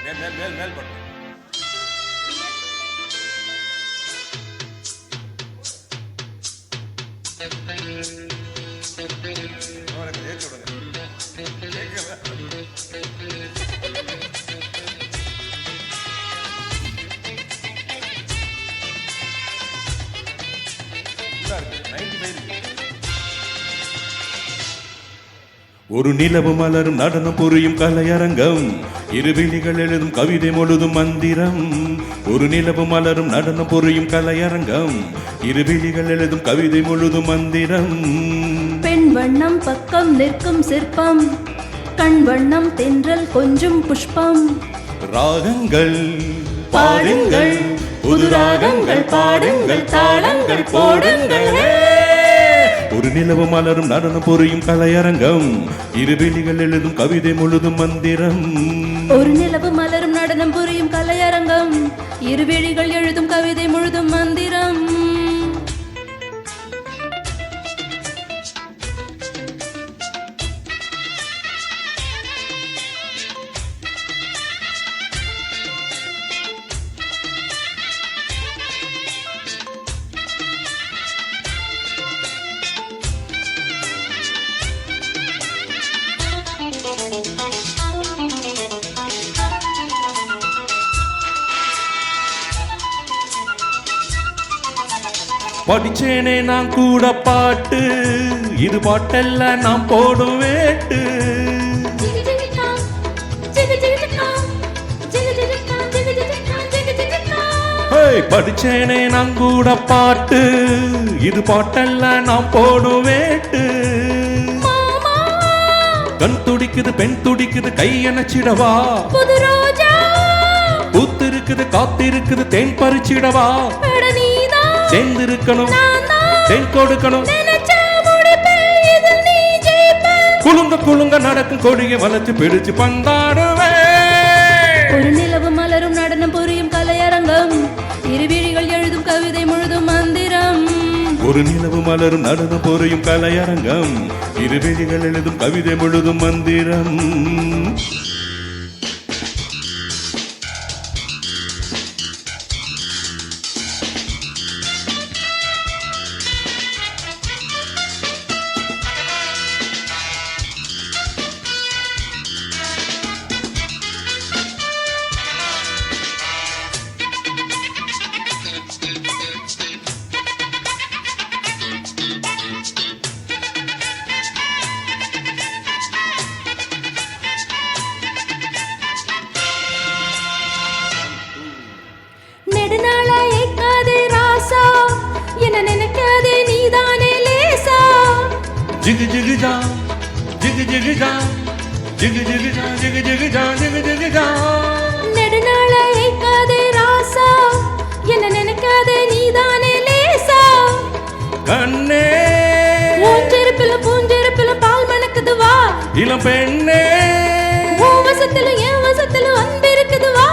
மேல் மேல் மேல் பட்டு ஒரு நிலவு மலரும் நடனம் புரியும் கலையரங்கம், இருவிழிகள் எழுதும் கவிதை முழுதும் மந்திரம். ஒரு நிலவு மலரும் நடனம் புரியும் கலையரங்கம், இருவிழிகள் எழுதும் கவிதை முழுதும் மந்திரம். பெண் வண்ணம் பக்கம் நிற்கும் சிற்பம், கண் வண்ணம் தென்றல் கொஞ்சம் புஷ்பம். ராகங்கள் பாடுங்கள், புது ராகங்கள் பாடுங்கள், தாளங்கள் போடுங்கள். ஒரு நிலவு மலரும் நடனம் புரியும் கலையரங்கம், இருவிழிகள் எழுதும் கவிதை முழுதும் மந்திரம். ஒரு நிலவு மலரும் நடனம் புரியும் கலையரங்கம், இருவிழிகள் எழுதும் கவிதை முழுதும் மந்திரம். படிச்சேனே நான் கூட பாட்டு, இது பாட்டெல்லாம் நான் போடும் வேட்டு. படிச்சேனே நான் கூட பாட்டு, இது பாட்டெல்லாம் நான் போடும் வேட்டு. கண் துடிக்குது பெண் துடிக்குது கை அணைச்சிடவா, பூத்திருக்குது காத்திருக்குது தேன் பறிச்சிடவா. சேர்ந்திருக்கணும் தேன் கொடுக்கணும், குலுங்க குலுங்க நடக்கும் கொடியை வளைச்சு பிடிச்சு பந்தாடுவே. ஒரு நிலவு மலரும் நடனம் புரியும் கலையரங்கம், இருவிழிகள் எழுதும் கவிதை முழுதும் மந்திரம். ஒரு நிலவு மலரும் நடனம் புரியும் கலையரங்கம், இருவிழிகள் எழுதும் கவிதை முழுதும் மந்திரம். Jiggy jiggy ja, jiggy jiggy ja, jiggy jiggy ja, jiggy jiggy ja, jiggy jiggy ja. நெடுநாளா ஏக்காதே ராசா, என்ன நினைக்காதே நீதானே லேசா. கண்ணே பூஞ்செருப்பில பால் மணக்குது வா. இளம் பெண்ணே உன் வசத்திலும் என் வசத்திலும் அன்பு இருக்குது வா.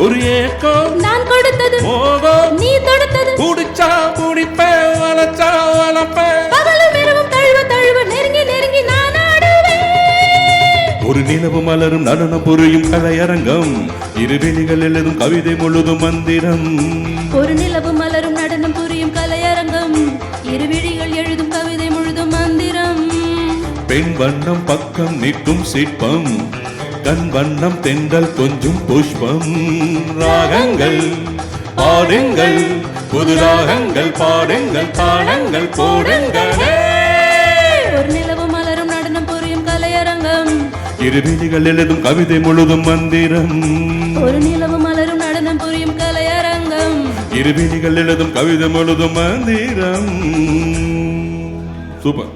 ஒரு ஏக்கம் நான் கொடுத்தது, மோகம் நீ தொடுத்தது. புடிச்சா புடிப்பே, வளச்சா வளப்பே, பகலும் இரவும் தழுவ தழுவ நெருங்கி நெருங்கி நான் ஆடுவேன். ஒரு நிலவு மலரும் நடனம் புரியும் கலையரங்கம், இருவிழிகள் எழுதும் கவிதை முழுதும் மந்திரம். ஒரு நிலவு மலரும் நடனம் புரியும் கலையரங்கம், இருவிழிகள் எழுதும் கவிதை முழுதும் மந்திரம். பெண் வண்ணம் பக்கம் நிற்கும் சிற்பம், கண் வண்ணம் தென்றல் கொஞ்சம் புஷ்பம். ராகங்கள் பாடுங்கள், புது ராகங்கள் பாடுங்கள், தாளங்கள் போடுங்கள். ஒரு நிலவு மலரும் நடனம் புரியும் கலையரங்கம், இருவிழிகள் எழுதும் கவிதை முழுதும் மந்திரம். ஒரு நிலவு மலரும் நடனம் புரியும் கலையரங்கம், இருவிழிகள் எழுதும் கவிதை முழுதும் மந்திரம். சூப்பர்.